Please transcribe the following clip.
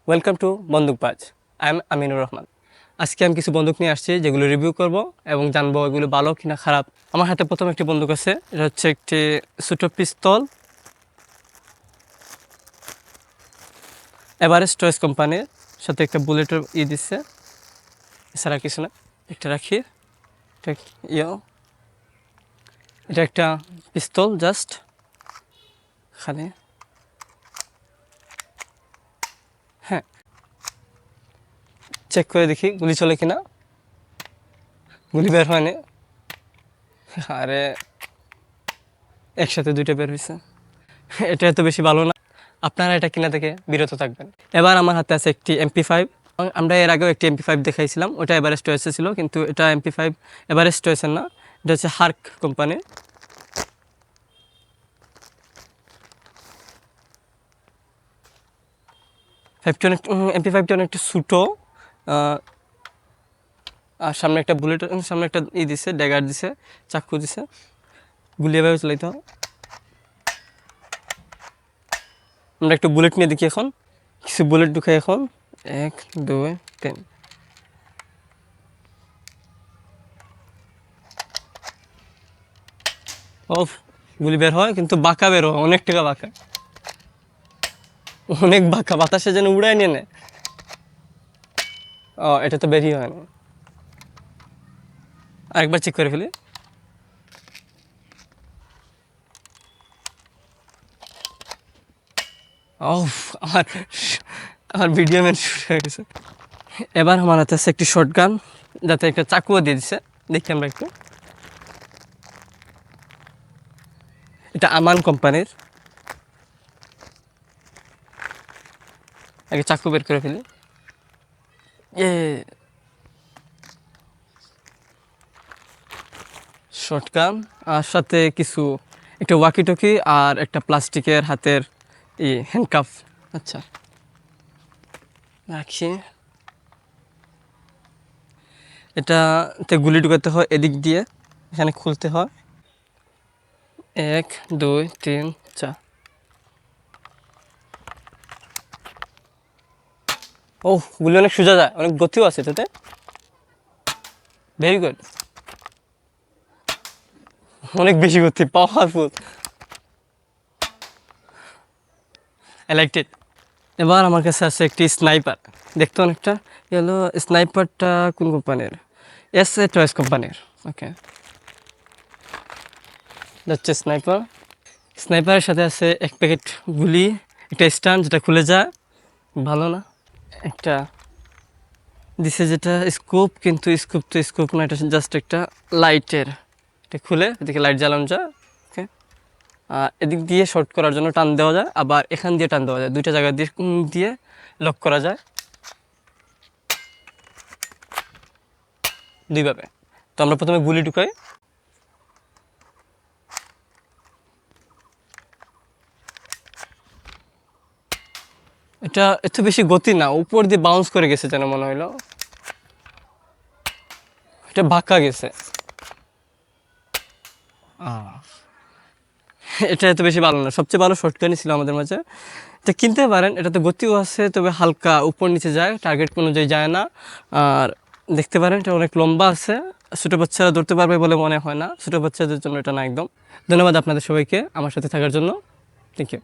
Welcome to বন্দুকবাজ। I am Aminur Rahman. আজকে আমি কিছু বন্দুক নিয়ে আসছি যেগুলো রিভিউ করব এবং জানবো এগুলো ভালো কিনা খারাপ। আমার হাতে প্রথম একটি বন্দুক আছে, এটা হচ্ছে একটি ছোটো পিস্তল, এভারেস্ট চয়েস কোম্পানির, সাথে একটা বুলেটের দিচ্ছে, এছাড়া কিছু না। একটা রাখি, এটা এটা একটা পিস্তল জাস্ট এখানে। হ্যাঁ, চেক করে দেখি গুলি চলে কিনা। গুলি বের হয়নি, আরে একসাথে দুইটা বের হয়েছে। এটা এত বেশি ভালো না, আপনারা এটা কিনা থেকে বিরত থাকবেন। এবার আমার হাতে আছে একটি MP5। আমরা এর আগেও একটি MP5 দেখাইছিলাম, ওটা এভারেস্ট চয়েসে ছিল, কিন্তু এটা MP5 এভারেস্ট চয়েসের না, এটা হচ্ছে হার্ক কোম্পানি। MP5টা অনেক একটু ছোটো, আর সামনে একটা বুলেট, সামনে একটা দিছে, ড্যাগার দিছে, চাকু দিছে, গুলি এভাবে চালাইতে হয়। আমরা একটু বুলেট নিয়ে দেখি এখন, কিছু বুলেট ঢুকাই এখন। 1 2 3। ও, গুলি বের হয় কিন্তু বাঁকা বের হয়, অনেক টাকা বাঁকা, অনেক বাঁকা, বাতাসে যেন উড়ায় নিয়ে নেয়। ও, এটা তো বেরিয়ে হয় না, আরেকবার চেক করে ফেলি। ও, আমার আমার ভিডিও ম্যান শুরু হয়ে গেছে। এবার আমার হাতে আছে একটি শর্ট গান, যাতে একটা চাকুও দিয়ে দিছে, দেখি আমরা একটু। এটা আমান কোম্পানির। আগে চাকু বের করে ফেলি। এ শর্ট গান, আর সাথে কিছু একটা ওয়াকিটকি আর একটা প্লাস্টিকের হাতের হ্যান্ডকাফ। আচ্ছা, রাখি। এটাতে গুলি ঢুকাতে হয় এদিক দিয়ে, এখানে খুলতে হয়। 1 2 3 4। ও, গুলি অনেক সোজা যায়, অনেক গতিও আছে এটাতে। ভেরি গুড, অনেক বেশি গতি, পাওয়ারফুল, আই লাইক ইট। এবার আমার কাছে আছে একটি স্নাইপার, দেখতে অনেকটা গেলো। স্নাইপারটা কোন কোম্পানির? SA চয়েস কোম্পানির। ওকে, যাচ্ছে স্নাইপার। স্নাইপারের সাথে আছে এক প্যাকেট গুলি, একটা স্ট্যান্ড যেটা খুলে যায়, ভালো না। একটা দিছে যেটা স্কোপ, কিন্তু স্কোপ তো স্কোপ না, এটা জাস্ট একটা লাইটের, এটা খুলে এদিকে লাইট জ্বালানো যায়। ওকে, এদিক দিয়ে শর্ট করার জন্য টান দেওয়া যায়, আবার এখান দিয়ে টান দেওয়া যায়, দুইটা জায়গা দিয়ে দিয়ে লক করা যায় দুইভাবে। তো আমরা প্রথমে গুলি ঢুকাই। এটা এত বেশি গতি না, উপর দিয়ে বাউন্স করে গেছে যেন মনে হইলো, এটা বাঁকা গেছে। এটা এত বেশি ভালো না, সবচেয়ে ভালো শর্টকানই ছিল আমাদের মাঝে। এটা কিনতে পারেন, এটাতে গতিও আছে, তবে হালকা উপর নিচে যায়, টার্গেট অনুযায়ী যায় না। আর দেখতে পারেন এটা অনেক লম্বা আছে, ছোটো বাচ্চারা ধরতে পারবে বলে মনে হয় না, ছোটো বাচ্চাদের জন্য এটা না একদম। ধন্যবাদ আপনাদের সবাইকে আমার সাথে থাকার জন্য। Thank you.